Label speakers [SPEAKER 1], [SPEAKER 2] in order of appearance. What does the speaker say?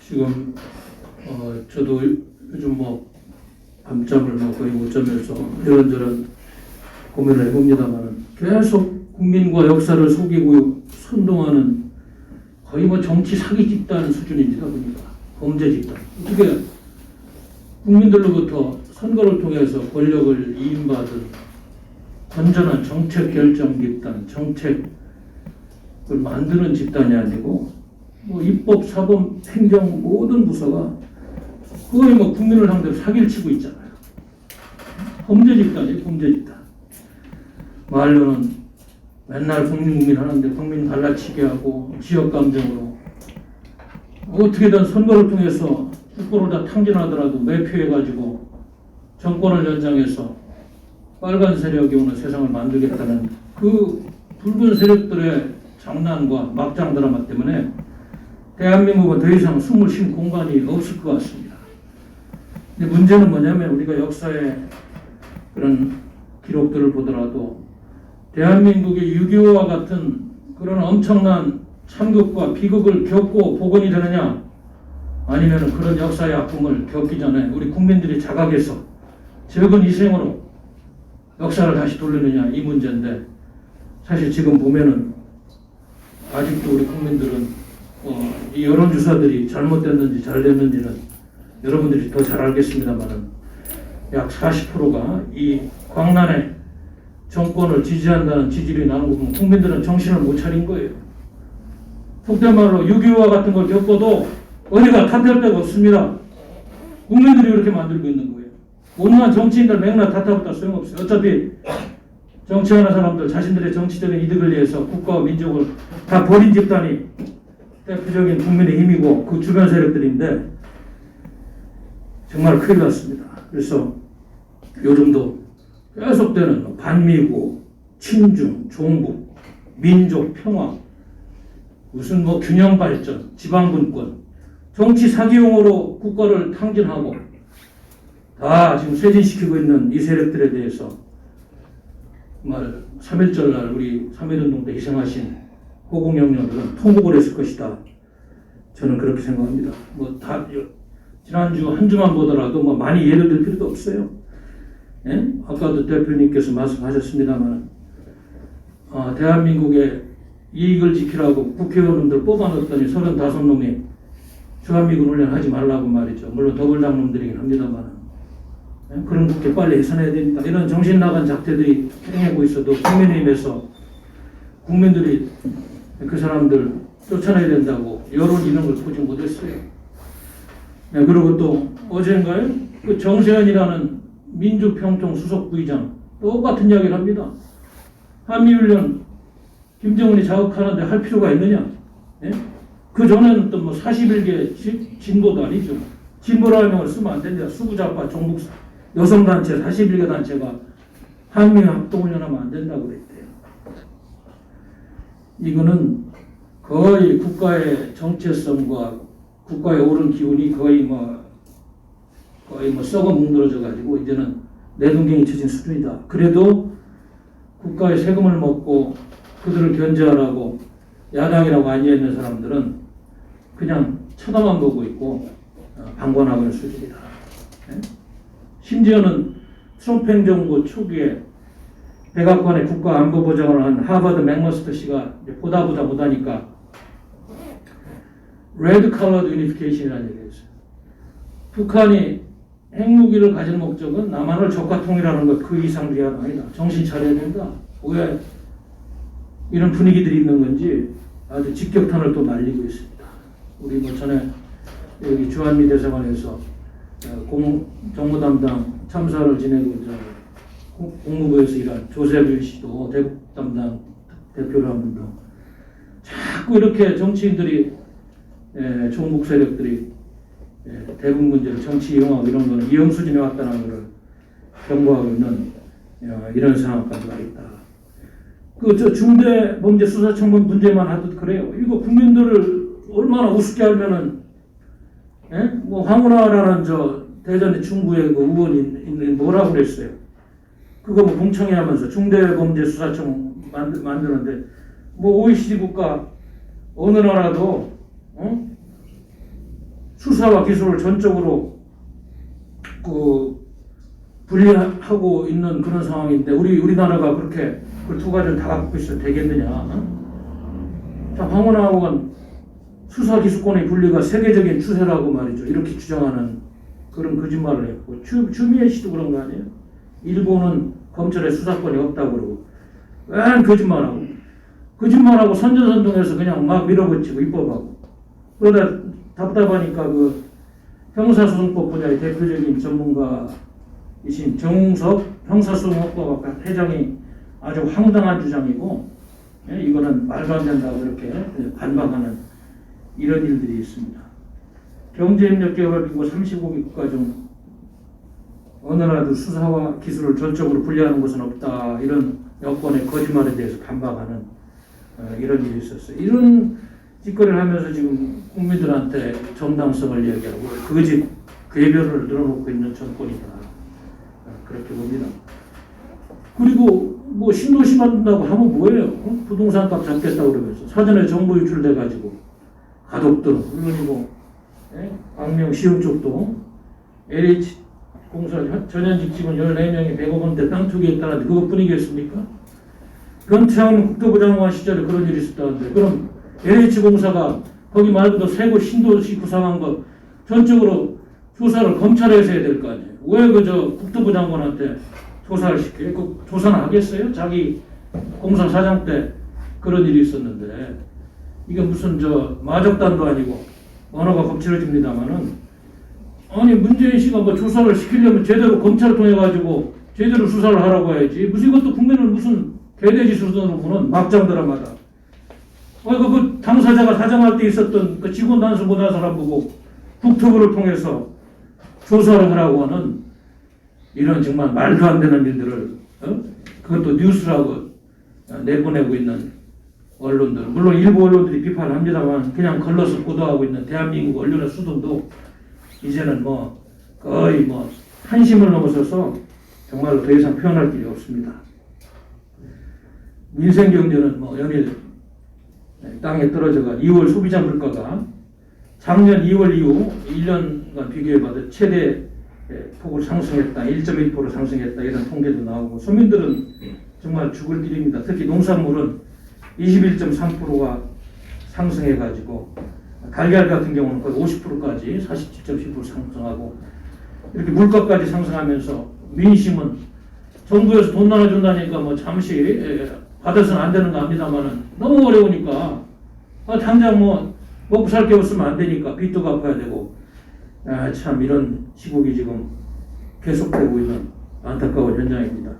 [SPEAKER 1] 지금 저도 요즘 밤잠을 거의 못 자면서 이런저런 고민을 해봅니다만 계속 국민과 역사를 속이고 선동하는 거의 정치 사기 집단 수준입니다. 보니까 범죄 집단. 어떻게 국민들로부터 선거를 통해서 권력을 이임받은 건전한 정책 결정 집단, 정책을 만드는 집단이 아니고 입법, 사법, 행정 모든 부서가 거의 국민을 상대로 사기를 치고 있잖아요. 범죄 집단이에요, 범죄 집단. 말로는 맨날 국민 하는데 국민 갈라치게 하고 지역 감정으로 어떻게든 선거를 통해서 국고를 다 탕진하더라도 매표해가지고 정권을 연장해서 빨간 세력이 오는 세상을 만들겠다는 그 붉은 세력들의 장난과 막장 드라마 때문에 대한민국은 더 이상 숨을 쉴 공간이 없을 것 같습니다. 근데 문제는 뭐냐면 우리가 역사의 그런 기록들을 보더라도 대한민국의 6.25와 같은 그런 엄청난 참극과 비극을 겪고 복원이 되느냐, 아니면 그런 역사의 아픔을 겪기 전에 우리 국민들이 자각해서 적은 희생으로 역사를 다시 돌리느냐, 이 문제인데, 사실 지금 보면은 아직도 우리 국민들은 이 여론조사들이 잘못됐는지 잘 됐는지는 여러분들이 더 잘 알겠습니다만은 약 40%가 이 광란의 정권을 지지한다는 지지율이 나오는 거 보면 국민들은 정신을 못 차린 거예요. 속된 말로 6.25와 같은 걸 겪어도 어디가 탓할 데가 없습니다. 국민들이 그렇게 만들고 있는 거예요. 온갖 정치인들 맥락 탓하고 소용없어요. 어차피 정치하는 사람들 자신들의 정치적인 이득을 위해서 국가와 민족을 다 버린 집단이 대표적인 국민의힘이고 그 주변 세력들인데 정말 큰일 났습니다. 그래서 요즘도 계속되는 반미고, 친중, 종북, 민족 평화, 무슨 균형 발전, 지방분권, 정치 사기용으로 국가를 탕진하고 다 지금 쇄진시키고 있는 이 세력들에 대해서 정말 3.1절 날 우리 3.1운동 때 희생하신 호국영령들은 통곡을 했을 것이다. 저는 그렇게 생각합니다. 지난주 한 주만 보더라도 많이 예를 들 필요도 없어요. 예? 아까도 대표님께서 말씀하셨습니다만, 대한민국의 이익을 지키라고 국회의원들 뽑아놓았더니 35놈이 주한미군 훈련하지 말라고 말이죠. 물론 더블당 놈들이긴 합니다만, 예? 그런 국회 빨리 해산해야 됩니다. 이런 정신 나간 작태들이 행하고 있어도 국민의힘에서 국민들이 그 사람들 쫓아내야 된다고 여론 이런 걸 보지 못했어요. 예, 그리고 또 어젠가요? 그 정세현이라는 민주평통 수석 부의장 똑같은 이야기를 합니다. 한미훈련 김정은이 자극하는데 할 필요가 있느냐? 예? 그 전에는 또 41개 진보도 아니죠. 진보라는 명을 쓰면 안 된다. 수구좌파 종북 여성단체 41개 단체가 한미 합동훈련하면 안 된다고 그랬대요. 이거는 거의 국가의 정체성과 국가의 옳은 기운이 거의 썩어 뭉들어져 가지고 이제는 내동댕이 쳐진 수준이다. 그래도 국가의 세금을 먹고 그들을 견제하라고 야당이라고 앉아있는 사람들은 그냥 쳐다만 보고 있고 방관하고 있는 수준이다. 네? 심지어는 트럼프 행정부 초기에 백악관의 국가 안보 보장을 한 하버드 맥머스터 씨가 보다 못하니까 레드 컬러드 유니피케이션이라는 얘기를 했어요. 북한이 핵무기를 가질 목적은 남한을 적과 통일하는 것 그 이상 이하가 아니다. 정신 차려야 된다. 왜 이런 분위기들이 있는 건지 아주 직격탄을 또 날리고 있습니다. 우리 전에 여기 주한미 대사관에서 정무 담당 참사를 지내고 공무부에서 일한 조세빈 씨도 대북 담당 대표를 한 분도 자꾸 이렇게 정치인들이 종북 세력들이 대북 문제를 정치 이용하고 이런 거는 이용 수준에 왔다는 것을 경고하고 있는 이런 상황까지 와 있다. 중대범죄수사청문 문제만 하도 그래요. 이거 국민들을 얼마나 우습게 알면은, 황운하라는 대전의 중부의 그 의원이 뭐라고 그랬어요. 그거 공청회 하면서 중대범죄수사청 만드는데, OECD 국가 어느 나라도 수사와 기술을 전적으로 분리하고 있는 그런 상황인데 우리나라가 그렇게 그 두 가지를 다 갖고 있어도 되겠느냐? 자, 황운하고는 수사 기수권의 분리가 세계적인 추세라고 말이죠. 이렇게 주장하는 그런 거짓말을 했고 추미애 씨도 그런 거 아니에요? 일본은 검찰에 수사권이 없다고 그러고 왜 거짓말하고 선전선동해서 그냥 막 밀어붙이고 입법하고 그러다 답답하니까 그 형사소송법 분야의 대표적인 전문가이신 정웅석 형사소송학과 회장이 아주 황당한 주장이고 이거는 말도 안 된다고 이렇게 반박하는 이런 일들이 있습니다. 경제협력개발기구 35개 국가 중 어느 나라도 수사와 기술을 전적으로 분리하는 곳은 없다. 이런 여권의 거짓말에 대해서 반박하는 이런 일이 있었어요. 이런 짓거리를 하면서 지금 국민들한테 정당성을 이야기하고 거짓 궤변을 늘어놓고 있는 정권이다. 그렇게 봅니다. 그리고 뭐 신도시 만든다고 하면 뭐예요? 부동산 값 잡겠다고 그러면서 사전에 정보 유출돼가지고 가덕도 물론이고 광명 시흥 쪽도 LH 공사 전현직 직원 14명이 100억 원대 땅 투기했다는데 그것뿐이겠습니까? 변태영 국토부 장관 시절에 그런 일이 있었다는데 그럼 LH공사가 거기 말고도 세고 신도시 구상한 거 전적으로 조사를 검찰에서 해야 될 거 아니에요. 왜 그저 국토부 장관한테 조사를 시켜요? 그 조사는 하겠어요? 자기 공사 사장 때 그런 일이 있었는데 이게 무슨 마적단도 아니고 언어가 거칠어집니다만은 아니 문재인 씨가 뭐 조사를 시키려면 제대로 검찰을 통해 가지고 제대로 수사를 하라고 해야지. 무슨 이것도 국민을 무슨 개돼지 수준으로 보는 막장 드라마다. 그 당사자가 사장할 때 있었던 그 직원 단수 못한 사람 보고 국토부를 통해서 조사를 하라고 하는 이런 정말 말도 안 되는 일들을 그것도 뉴스라고 내보내고 있는 언론들. 물론 일부 언론들이 비판을 합니다만 그냥 걸러서 보도하고 있는 대한민국 언론의 수준도 이제는 거의 한심을 넘어서서 정말로 더 이상 표현할 길이 없습니다. 민생경제는 연일 땅에 떨어져가 2월 소비자 물가가 작년 2월 이후 1년간 비교해봐도 최대 폭으로 상승했다. 1.1% 상승했다. 이런 통계도 나오고 서민들은 정말 죽을 길입니다. 특히 농산물은 21.3%가 상승해가지고 달걀 같은 경우는 거의 50%까지 47.10% 상승하고 이렇게 물가까지 상승하면서 민심은 정부에서 돈 나눠준다니까 잠시 받아서는 안 되는 거 압니다만은 너무 어려우니까 당장 먹고 살 게 없으면 안 되니까 빚도 갚아야 되고 참 이런 시국이 지금 계속되고 있는 안타까운 현장입니다.